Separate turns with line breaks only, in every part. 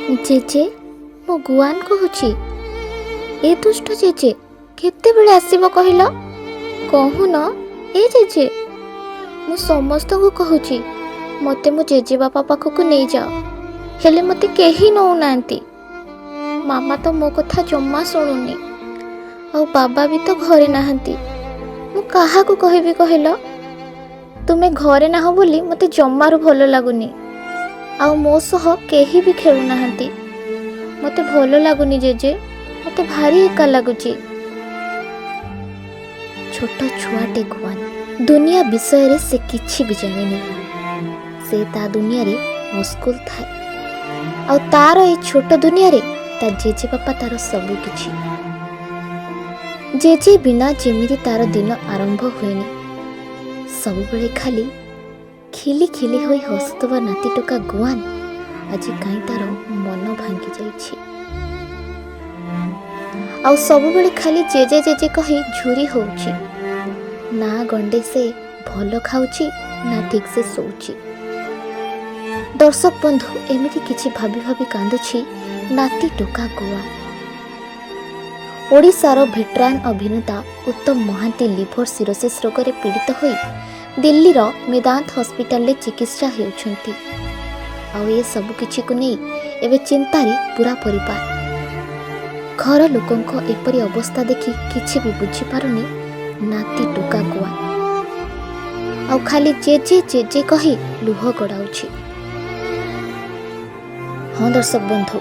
ଜେଜେ ମୁଁ ଗୁଆନ କହୁଛି। ଏ ଦୁଷ୍ଟ ଜେଜେ କେତେବେଳେ ଆସିବ କହିଲ? କହୁନ ଏ ଜେଜେ। ମୁଁ ସମସ୍ତଙ୍କୁ କହୁଛି ମୋତେ ମୋ ଜେଜେବାପା ପାଖକୁ ନେଇଯାଅ, ହେଲେ ମୋତେ କେହି ନେଉନାହାନ୍ତି। ମାମା ତ ମୋ କଥା ଜମା ଶୁଣୁନି, ଆଉ ବାବା ବି ତ ଘରେ ନାହାନ୍ତି। ମୁଁ କାହାକୁ କହିବି କହିଲ? ତୁମେ ଘରେ ନାହ ବୋଲି ମୋତେ ଜମାରୁ ଭଲ ଲାଗୁନି, ଆଉ ମୋ ସହ କେହି ବି ଖେଳୁନାହାନ୍ତି। ମୋତେ ଭଲ ଲାଗୁନି ଜେଜେ, ମୋତେ ଭାରି ଏକା ଲାଗୁଛି। ଛୋଟ ଛୁଆଟେ ଗୁଆନ, ଦୁନିଆ ବିଷୟରେ ସେ କିଛି ବି ଜାଣିନି। ସେ ତା ଦୁନିଆରେ ମସ୍ଗୁଲ ଥାଏ, ଆଉ ତାର ଏଇ ଛୋଟ ଦୁନିଆରେ ତା ଜେଜେବାପା ତାର ସବୁ କିଛି। ଜେଜେ ବିନା ଯେମିତି ତାର ଦିନ ଆରମ୍ଭ ହୁଏନି। ସବୁବେଳେ ଖାଲି ଖିଲି ଖିଲି ହୋଇ ହସୁଥିବା ନାତି ଟୋକା ଗୁଆନ ଆଜି କାହିଁ ତାର ମନ ଭାଙ୍ଗି ଯାଇଛି। ଆଉ ସବୁବେଳେ ଖାଲି ଜେଜେ ଜେଜେ କହି ଝୁରି ହେଉଛି। ନା ଗଣ୍ଡେ ସେ ଭଲ ଖାଉଛି, ନା ଠିକ ସେ ଶୋଉଛି। ଦର୍ଶକ ବନ୍ଧୁ, ଏମିତି କିଛି ଭାବି ଭାବି କାନ୍ଦୁଛି ନାତି ଟୋକା ଗୁଆନ। ଓଡ଼ିଶାର ଭେଟରାନ ଅଭିନେତା ଉତ୍ତମ ମହାନ୍ତି ଲିଭର ସିରୋସିସ୍ ରୋଗରେ ପୀଡ଼ିତ ହୋଇ ଦିଲ୍ଲୀର ମେଦାନ୍ତ ହସ୍ପିଟାଲରେ ଚିକିତ୍ସା ହେଉଛନ୍ତି। ଆଉ ଏ ସବୁ କିଛିକୁ ନେଇ ଏବେ ଚିନ୍ତାରେ ପୁରା ପରିବାର। ଘର ଲୋକଙ୍କ ଏପରି ଅବସ୍ଥା ଦେଖି କିଛି ବି ବୁଝିପାରୁନି ନାତି ଟୋକା ଗୁଆନ, ଆଉ ଖାଲି ଜେଜେ ଜେଜେ କହି ଲୁହ ଗଡ଼ାଉଛି। ହଁ ଦର୍ଶକ ବନ୍ଧୁ,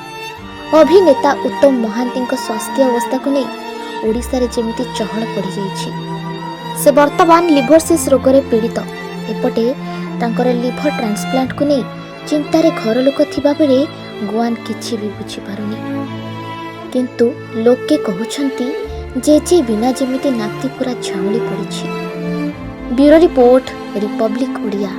ଅଭିନେତା ଉତ୍ତମ ମହାନ୍ତିଙ୍କ ସ୍ୱାସ୍ଥ୍ୟ ଅବସ୍ଥାକୁ ନେଇ ଓଡ଼ିଶାରେ ଯେମିତି ଚହଳ ପଡ଼ିଯାଇଛି। ସେ ବର୍ତ୍ତମାନ ଲିଭରସିସ୍ ରୋଗରେ ପୀଡ଼ିତ। ଏପଟେ ତାଙ୍କର ଲିଭର ଟ୍ରାନ୍ସପ୍ଲାଣ୍ଟକୁ ନେଇ ଚିନ୍ତାରେ ଘର ଲୋକ ଥିବାବେଳେ ଗୁଆନ କିଛି ବି ବୁଝିପାରୁନି। କିନ୍ତୁ ଲୋକେ କହୁଛନ୍ତି ଜେଜେ ବିନା ଯେମିତି ନାତି ପୁରା ଝାଉଁଳି ପଡ଼ିଛି। Bureau report, republic Odia.